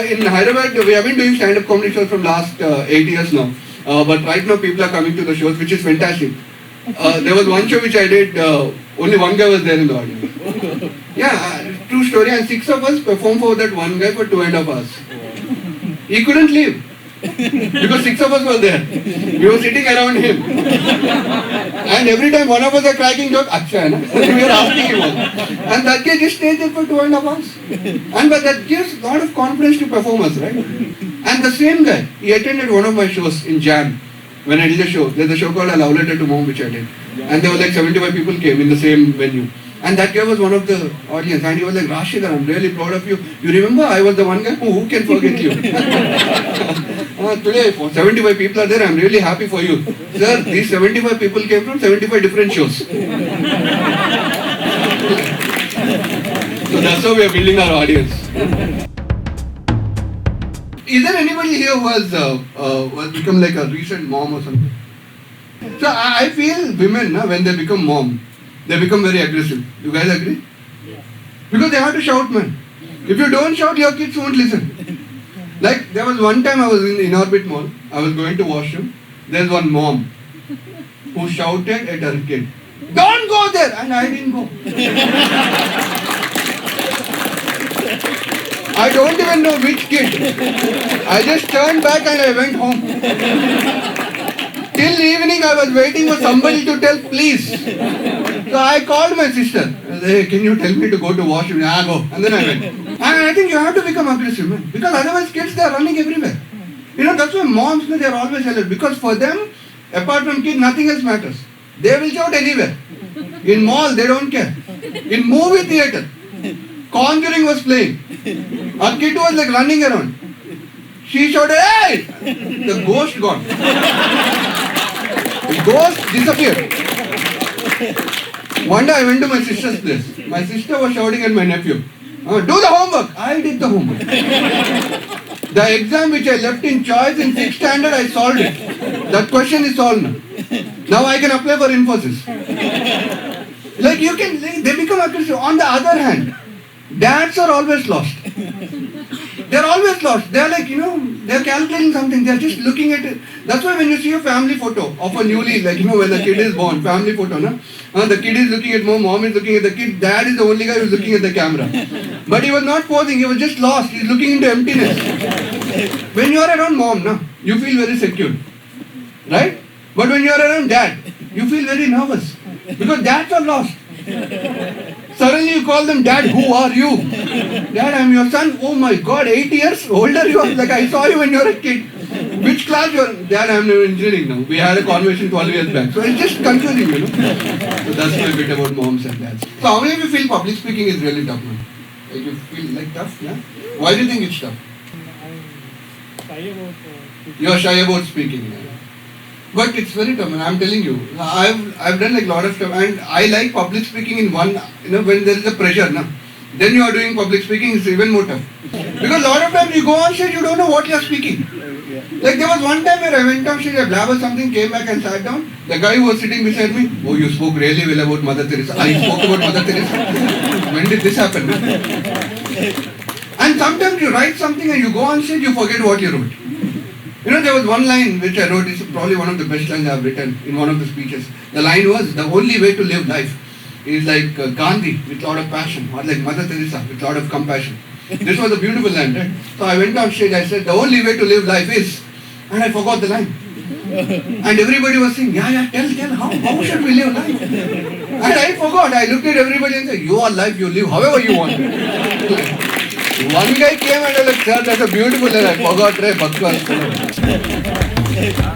in Hyderabad, we have been doing stand-up comedy shows from last 8 years now. But right now people are coming to the shows, which is fantastic. There was one show which I did, only one guy was there in the audience. Yeah, true story. And 6 of us performed for that one guy for 2.5 hours. He couldn't leave. Because 6 of us were there. We were sitting around him. And every time one of us are cracking joke, Acha hai na? We were asking him all. And that guy just stayed there for 2.5 hours. And but that gives a lot of confidence to performers, right? And the same guy, he attended one of my shows in Jan. When I did a show, there's a show called A Love Letter to Mom which I did. And there were like 75 people came in the same venue. And that guy was one of the audience. And he was like, Rajasekhar, I'm really proud of you. You remember I was the one guy? Who can forget you? Today, 75 people are there. I'm really happy for you. Sir, these 75 people came from 75 different shows. So that's how we are building our audience. Is there anybody here who has become like a recent mom or something? So I feel women, when they become mom, they become very aggressive. You guys agree? Yes. Because they have to shout, man. If you don't shout, your kids won't listen. Like there was one time I was in Orbit Mall. I was going to washroom. There's one mom who shouted at her kid, "Don't go there!" And I didn't go. I don't even know which kid. I just turned back and I went home. Till evening I was waiting for somebody to tell, please. So I called my sister. I said, hey, can you tell me to go to washroom? Yeah, go. And then I went. And I think you have to become aggressive, man. Because otherwise kids, they are running everywhere. That's why moms, they are always alert. Because for them, apart from kids, nothing else matters. They will shout anywhere. In mall, they don't care. In movie theater, Conjuring was playing. A kid was like running around. She shouted, hey! The ghost gone. The ghost disappeared. One day I went to my sister's place. My sister was shouting at my nephew. Do the homework. I did the homework. The exam which I left in choice in 6th standard, I solved it. That question is solved now. Now I can apply for Infosys. Like they become aggressive. On the other hand, dads are always lost. They're always lost. They're like, they're calculating something. They're just looking at it. That's why when you see a family photo of a newly, when the kid is born, family photo, the kid is looking at mom is looking at the kid, dad is the only guy who's looking at the camera. But he was not posing, he was just lost. He's looking into emptiness. When you are around mom, you feel very secure. Right? But when you are around dad, you feel very nervous. Because dads are lost. Suddenly you call them, Dad, who are you? Dad, I'm your son. Oh my God, 8 years older you are. Like I saw you when you were a kid. Which class you are? Dad, I'm in engineering now. We had a conversation 12 years back. So it's just confusing, So that's my bit about moms and dads. So how many of you feel public speaking is really tough, man? Like you feel like tough, yeah? Why do you think it's tough? I'm shy about You are shy about speaking, yeah. But it's very tough, and I'm telling you, I've done like a lot of stuff, and I like public speaking in one, when there is a pressure, then you are doing public speaking, it's even more tough. Because a lot of times you go on stage, you don't know what you are speaking. Like there was one time where I went on stage, I blabbered something, came back and sat down. The guy who was sitting beside me, oh, you spoke really well about Mother Teresa. I spoke about Mother Teresa. When did this happen? And sometimes you write something and you go on stage, you forget what you wrote. There was one line which I wrote, it's probably one of the best lines I have written in one of the speeches. The line was, the only way to live life is like Gandhi with a lot of passion, or like Mother Teresa with a lot of compassion. This was a beautiful line, right? So I went on stage, I said, the only way to live life is, and I forgot the line. And everybody was saying, yeah, tell, how should we live life? And I forgot, I looked at everybody and said, your life, you live however you want. One guy came and I was like, sir, that's a beautiful line. I forgot, right?